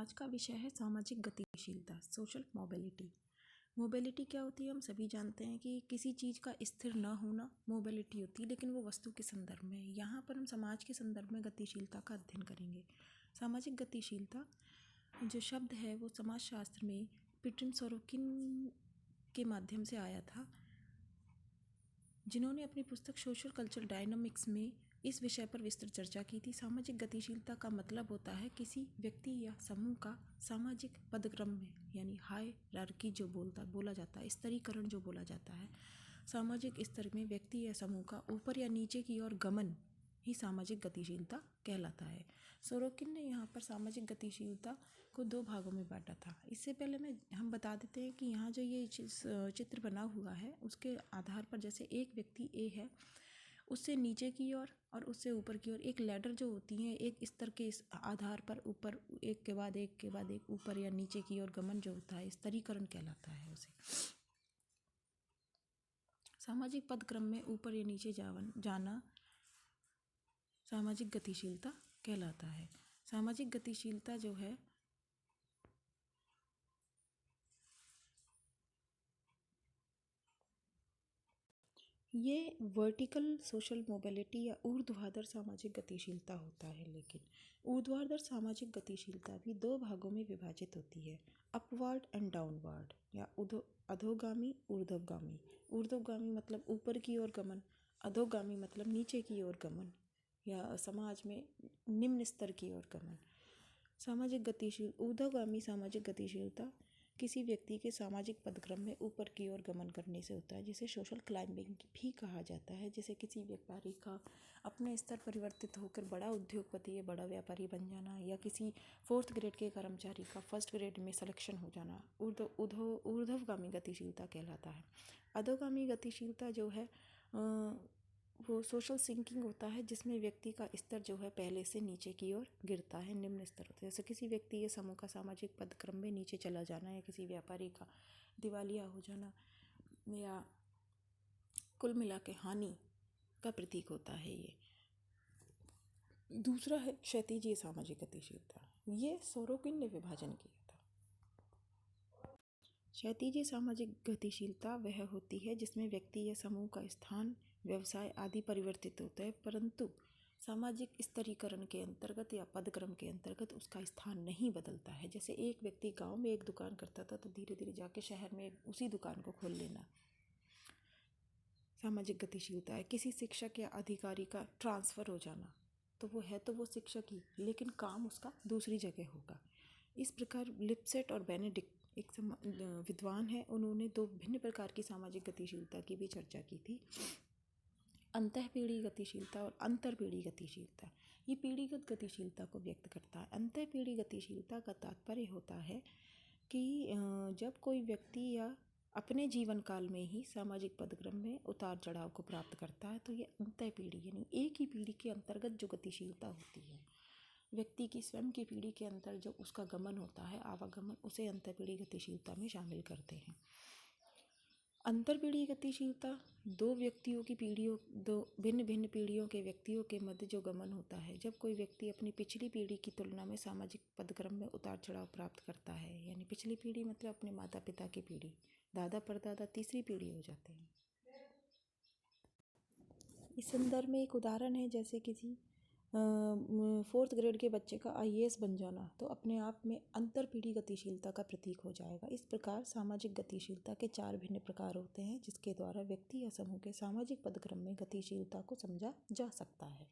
आज का विषय है सामाजिक गतिशीलता, सोशल मोबिलिटी। मोबिलिटी क्या होती है? हम सभी जानते हैं कि किसी चीज़ का स्थिर न होना मोबिलिटी होती है, लेकिन वो वस्तु के संदर्भ में। यहाँ पर हम समाज के संदर्भ में गतिशीलता का अध्ययन करेंगे। सामाजिक गतिशीलता जो शब्द है वो समाजशास्त्र में पीटर सोरोकिन के माध्यम से आया था, जिन्होंने अपनी पुस्तक सोशल कल्चरल डायनामिक्स में इस विषय पर विस्तृत चर्चा की थी। सामाजिक गतिशीलता का मतलब होता है किसी व्यक्ति या समूह का सामाजिक पदक्रम में, यानी हायरार्की जो बोला जाता है, स्तरीकरण जो बोला जाता है, सामाजिक स्तर में व्यक्ति या समूह का ऊपर या नीचे की ओर गमन ही सामाजिक गतिशीलता कहलाता है। सोरोकिन ने यहाँ पर सामाजिक गतिशीलता को दो भागों में बांटा था। इससे पहले हम बता देते हैं कि यहाँ जो ये चित्र बना हुआ है उसके आधार पर, जैसे एक व्यक्ति ए है, उससे नीचे की ओर और उससे ऊपर की ओर एक लैडर जो होती है, एक स्तर के इस आधार पर ऊपर एक के बाद एक ऊपर या नीचे की ओर गमन जो होता है स्तरीकरण कहलाता है उसे। सामाजिक पदक्रम में ऊपर या नीचे जाना सामाजिक गतिशीलता कहलाता है। सामाजिक गतिशीलता जो है ये वर्टिकल सोशल मोबिलिटी या ऊर्ध्वाधर सामाजिक गतिशीलता होता है। लेकिन ऊर्ध्वाधर सामाजिक गतिशीलता भी दो भागों में विभाजित होती है, अपवर्ड एंड डाउनवर्ड, या अधोगामी ऊर्ध्वगामी। ऊर्ध्वगामी मतलब ऊपर की ओर गमन, अधोगामी मतलब नीचे की ओर गमन या समाज में निम्न स्तर की ओर गमन। ऊर्ध्वगामी सामाजिक गतिशीलता किसी व्यक्ति के सामाजिक पदक्रम में ऊपर की ओर गमन करने से होता है, जिसे सोशल क्लाइंबिंग भी कहा जाता है। जैसे किसी व्यापारी का अपने स्तर परिवर्तित होकर बड़ा उद्योगपति या बड़ा व्यापारी बन जाना, या किसी 4th ग्रेड के कर्मचारी का 1st ग्रेड में सिलेक्शन हो जाना ऊर्ध्वगामी गतिशीलता कहलाता है। अधोगामी गतिशीलता जो है वो सोशल सिंकिंग होता है, जिसमें व्यक्ति का स्तर जो है पहले से नीचे की ओर गिरता है, निम्न स्तर होता है। जैसे किसी व्यक्ति या समूह का सामाजिक पदक्रम में नीचे चला जाना, या किसी व्यापारी का दिवालिया हो जाना, या कुल मिला के हानि का प्रतीक होता है ये। दूसरा है क्षैतिजीय सामाजिक गतिशीलता। ये सोरोकिन ने विभाजन किया था। क्षैतिजीय सामाजिक गतिशीलता वह होती है जिसमें व्यक्ति या समूह का स्थान, व्यवसाय आदि परिवर्तित होता है, परंतु सामाजिक स्तरीकरण के अंतर्गत या पदक्रम के अंतर्गत उसका स्थान नहीं बदलता है। जैसे एक व्यक्ति गांव में एक दुकान करता था तो धीरे धीरे जाके शहर में उसी दुकान को खोल लेना सामाजिक गतिशीलता है। किसी शिक्षक या अधिकारी का ट्रांसफ़र हो जाना, तो वो शिक्षक ही, लेकिन काम उसका दूसरी जगह होगा। इस प्रकार लिपसेट और बेनेडिक्ट एक विद्वान है, उन्होंने दो भिन्न प्रकार की सामाजिक गतिशीलता की भी चर्चा की थी, अंतःपीढ़ी गतिशीलता और अंतरपीढ़ी गतिशीलता। ये पीढ़ीगत गतिशीलता को व्यक्त करता है। अंतःपीढ़ी गतिशीलता का तात्पर्य होता है कि जब कोई व्यक्ति या अपने जीवन काल में ही सामाजिक पदक्रम में उतार चढ़ाव को प्राप्त करता है, तो ये अंतःपीढ़ी यानी एक ही पीढ़ी के अंतर्गत जो गतिशीलता होती है, व्यक्ति की स्वयं की पीढ़ी के अंतर जो उसका गमन होता है, आवागमन, उसे अंतःपीढ़ी गतिशीलता में शामिल करते हैं। अंतरपीढ़ी गतिशीलता दो भिन्न भिन्न पीढ़ियों के व्यक्तियों के मध्य जो गमन होता है, जब कोई व्यक्ति अपनी पिछली पीढ़ी की तुलना में सामाजिक पदक्रम में उतार चढ़ाव प्राप्त करता है। यानी पिछली पीढ़ी मतलब अपने माता पिता की पीढ़ी, दादा परदादा तीसरी पीढ़ी हो जाते हैं। इस संदर्भ में एक उदाहरण है, जैसे किसी 4th ग्रेड के बच्चे का IAS बन जाना, तो अपने आप में अंतरपीढ़ी गतिशीलता का प्रतीक हो जाएगा। इस प्रकार सामाजिक गतिशीलता के 4 भिन्न प्रकार होते हैं, जिसके द्वारा व्यक्ति या समूह के सामाजिक पदक्रम में गतिशीलता को समझा जा सकता है।